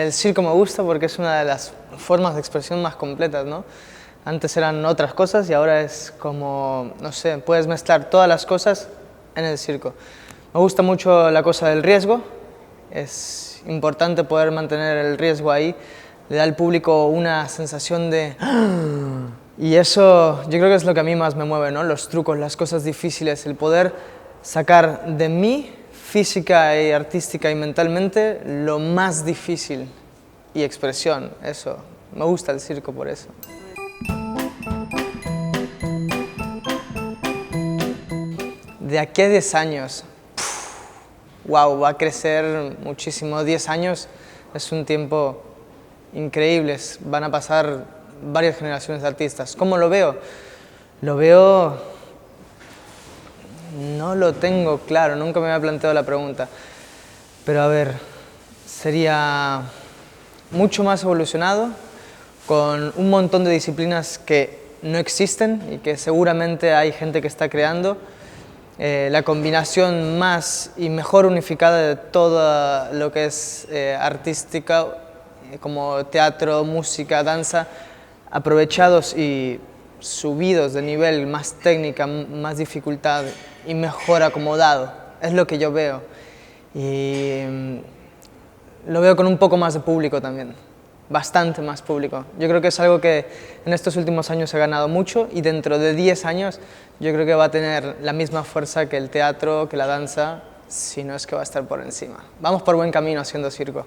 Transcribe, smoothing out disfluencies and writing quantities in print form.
el circo me gusta porque es una de las formas de expresión más completas, ¿no? Antes eran otras cosas y ahora es como, no sé, puedes mezclar todas las cosas en el circo. Me gusta mucho la cosa del riesgo, es importante poder mantener el riesgo ahí, le da al público una sensación de... Y eso yo creo que es lo que a mí más me mueve, ¿no? Los trucos, las cosas difíciles, el poder sacar de mí, física y artística y mentalmente, lo más difícil y expresión, eso. Me gusta el circo por eso. De aquí a 10 años, wow, va a crecer muchísimo. 10 años es un tiempo increíble, van a pasar varias generaciones de artistas. ¿Cómo lo veo? Lo veo... No lo tengo claro, nunca me había planteado la pregunta. Pero a ver, sería mucho más evolucionado, con un montón de disciplinas que no existen y que seguramente hay gente que está creando. La combinación más y mejor unificada de todo lo que es artística, como teatro, música, danza, aprovechados y subidos de nivel, más técnica, más dificultad y mejor acomodado. Es lo que yo veo. Y lo veo con un poco más de público también. Bastante más público. Yo creo que es algo que en estos últimos años se ha ganado mucho y dentro de 10 años yo creo que va a tener la misma fuerza que el teatro, que la danza, si no es que va a estar por encima. Vamos por buen camino haciendo circo.